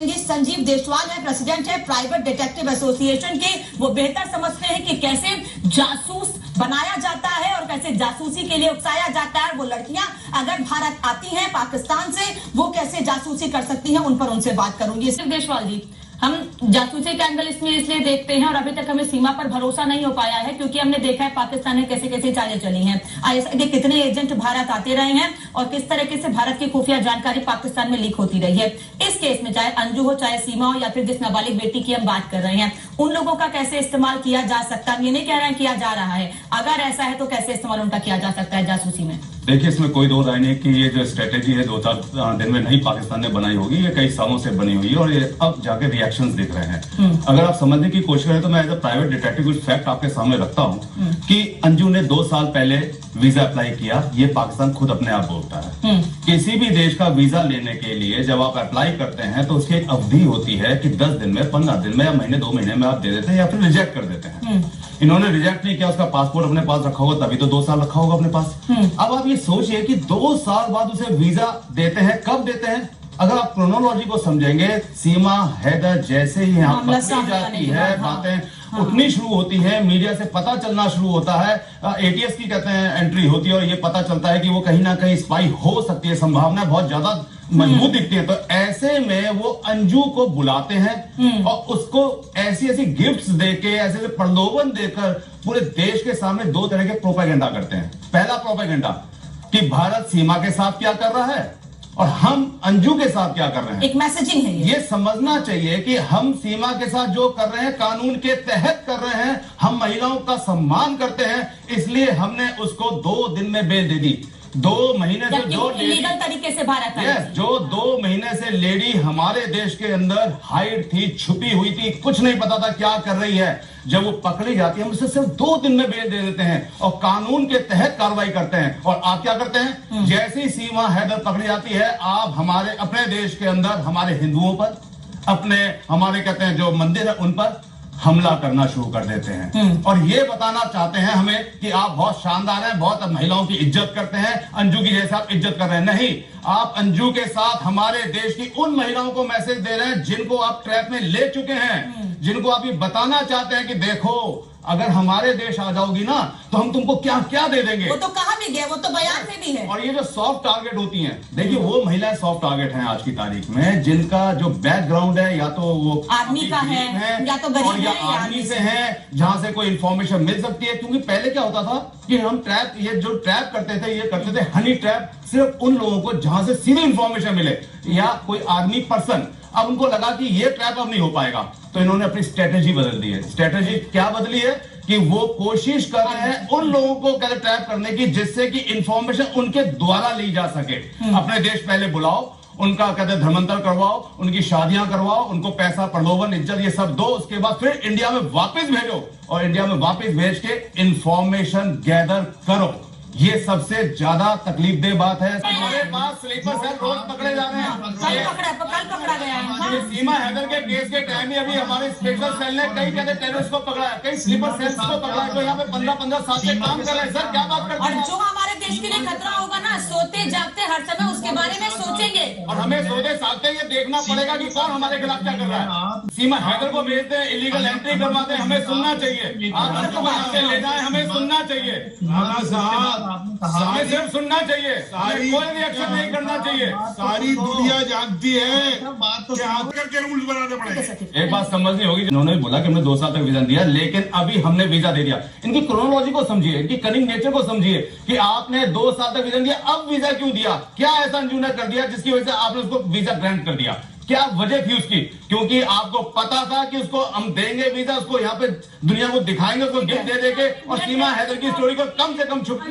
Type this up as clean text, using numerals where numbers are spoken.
संजीव देशवाल है, प्रेसिडेंट है private detective association के। वो बेहतर समझते हैं कि कैसे जासूस बनाया जाता है और कैसे जासूसी के लिए उकसाया जाता है। वो लड़कियां अगर भारत आती हैं पाकिस्तान से, वो कैसे जासूसी कर सकती हैं, उन पर उनसे बात करूंगी। सिर्फ देशवाल जी, हम जासूसी का एंगल इसमें इसलिए देखते हैं और अभी तक हमें सीमा पर भरोसा नहीं हो पाया है क्योंकि हमने देखा है पाकिस्तान में कैसे कैसे चालें चली हैं। आईएसआई के कितने एजेंट भारत आते रहे हैं और किस तरीके से भारत की खुफिया जानकारी पाकिस्तान में लीक होती रही है। इस केस में चाहे अंजू हो, चाहे सीमा हो, या फिर जिस नाबालिग बेटी की हम बात कर रहे हैं, उन लोगों का कैसे इस्तेमाल किया जा सकता है। ये नहीं कह रहे हैं किया जा रहा है, अगर ऐसा है तो कैसे इस्तेमाल उनका किया जा सकता है जासूसी में। देखिए, इसमें कोई दो राय नहीं कि ये जो स्ट्रेटेजी है 2-4 दिन में नहीं पाकिस्तान ने बनाई होगी, ये कई सालों से बनी हुई है और ये अब जाके रिएक्शंस दिख रहे हैं। अगर आप समझने की कोशिश करें तो मैं एज अ प्राइवेट डिटेक्टिव कुछ फैक्ट आपके सामने रखता हूं कि अंजू ने 2 साल पहले वीजा अप्लाई किया, ये पाकिस्तान खुद अपने आप बोलता है। किसी भी देश का वीजा लेने के लिए जब आप अप्लाई करते हैं तो उसकी एक अवधि होती है कि 10 दिन में, 15 दिन में या महीने 2 महीने में आप दे देते हैं या फिर रिजेक्ट कर देते हैं। इन्होंने रिजेक्ट नहीं किया, उसका पासपोर्ट अपने पास रखा होगा, तभी तो 2 साल रखा होगा अपने पास। अब आप ये सोचिए कि 2 साल बाद उसे वीजा देते हैं, कब देते हैं? अगर आप क्रोनोलॉजी को समझेंगे, सीमा हैदर जैसे ही यहाँ पकड़ी जाती है, बातें उठनी शुरू होती है, मीडिया से पता चलना शुरू होता है, एटीएस की कहते हैं एंट्री होती है और ये पता चलता है कि वो कहीं ना कहीं स्पाई हो सकती है, संभावना बहुत ज्यादा मजबूत दिखती है। तो ऐसे में वो अंजू को बुलाते हैं और उसको ऐसी ऐसी गिफ्ट्स देके, ऐसे ऐसे प्रलोभन देकर पूरे देश के सामने 2 तरह के प्रोपेगेंडा करते हैं। पहला प्रोपेगेंडा कि भारत सीमा के साथ क्या कर रहा है और हम अंजू के साथ क्या कर रहे हैं। एक मैसेजिंग है ये समझना चाहिए कि हम सीमा के साथ जो कर रहे हैं कानून के तहत कर रहे हैं, हम महिलाओं का सम्मान करते हैं, इसलिए हमने उसको 2 दिन में बेल दे दी। 2 महीने से जो लीगल तरीके से भारत आई, जो 2 महीने से लेडी हमारे देश के अंदर हाइड थी, छुपी हुई थी, कुछ नहीं पता था क्या कर रही है, जब वो पकड़ी जाती है हम उसे सिर्फ 2 दिन में बेल दे देते हैं और कानून के तहत कार्रवाई करते हैं। और आप क्या करते हैं, जैसी सीमा हैदर पकड़ी जाती है, आप हमारे अपने देश के अंदर हमारे हिंदुओं पर, हमारे कहते हैं जो मंदिर है उन पर हमला करना शुरू कर देते हैं और ये बताना चाहते हैं हमें कि आप बहुत शानदार हैं, बहुत महिलाओं की इज्जत करते हैं, अंजू की जैसे आप इज्जत कर रहे हैं। नहीं, आप अंजू के साथ हमारे देश की उन महिलाओं को मैसेज दे रहे हैं जिनको आप ट्रैप में ले चुके हैं, जिनको आप ये बताना चाहते हैं कि देखो अगर हमारे देश आ जाओगी ना तो हम तुमको क्या क्या दे देंगे। वो तो कहा भी गया, वो तो बयान में भी है। और ये जो सॉफ्ट टारगेट होती हैं, देखिए वो महिलाएं सॉफ्ट टारगेट हैं आज की तारीख में, जिनका जो बैकग्राउंड है या तो वो आर्मी का है या तो गरीब या आर्मी से है, जहां से कोई इंफॉर्मेशन मिल सकती है। क्योंकि पहले क्या होता था कि हम ट्रैप, ये जो ट्रैप करते थे, ये करते थे हनी ट्रैप, सिर्फ उन लोगों को जहां से सीधी इंफॉर्मेशन मिले या कोई आर्मी पर्सन। अब उनको लगा कि ये ट्रैप अब नहीं हो पाएगा तो इन्होंने अपनी स्ट्रेटेजी बदल दी है। स्ट्रेटेजी क्या बदली है कि वो कोशिश कर रहे हैं उन लोगों को ट्रैप करने की जिससे कि इंफॉर्मेशन उनके द्वारा ली जा सके। अपने देश पहले बुलाओ, उनका कहते हैं धर्मांतर करवाओ, उनकी शादियां करवाओ, उनको पैसा, प्रलोभन, इज्जत ये सब दो, उसके बाद फिर इंडिया में वापस भेजो और इंडिया में वापस भेज के इंफॉर्मेशन गैदर करो। ये सबसे ज्यादा तकलीफदेह बात है। हमारे पास स्लीपर सेल रोज पकड़े जा रहे हैं। कल पकड़ा गया है। सीमा हैदर के केस के टाइम में अभी हमारे स्पेशल सेल ने कई कहते टेररिस्ट को पकड़ा है, कई स्लीपर सेल्स को पकड़ा है, तो यहाँ पे 15-15 साल से काम कर रहे हैं। सर क्या बात करते हैं? और जो हमारे देश के लिए खतरा होगा ना, सोते जागते हर समय उसके बारे में सोचेंगे और हमें सोते जागते ये देखना पड़ेगा कि कौन हमारे खिलाफ क्या कर रहा है। सीमा हैदर को भेजते हैं, इलीगल एंट्री करवाते हैं, हमें सुनना चाहिए। आप सबको ले जाए, हमें सुनना चाहिए, हमें सिर्फ सुनना चाहिए, कोई रिएक्शन नहीं करना चाहिए। सारी दुनिया जानती है, बात तो करके रूल्स बनाने पड़ेंगे। एक बात समझनी होगी, इन्होंने भी बोला कि हमने 2 साल तक वीजा दिया, लेकिन अभी हमने वीजा दे दिया। इनकी क्रोनोलॉजी को समझिए, इनकी कनिंग नेचर को समझिए कि आपने 2 साल तक वीजा दिया, अब वीजा क्यों दिया? क्या ऐसा अंजू ने कर दिया जिसकी वजह से आपने उसको वीजा ग्रांट कर दिया? क्या वजह थी उसकी? क्योंकि आपको पता था कि उसको हम देंगे वीजा, उसको यहाँ पे दुनिया को दिखाएंगे, उसको गिफ्ट दे देंगे और सीमा हैदर की स्टोरी को कम से कम छुप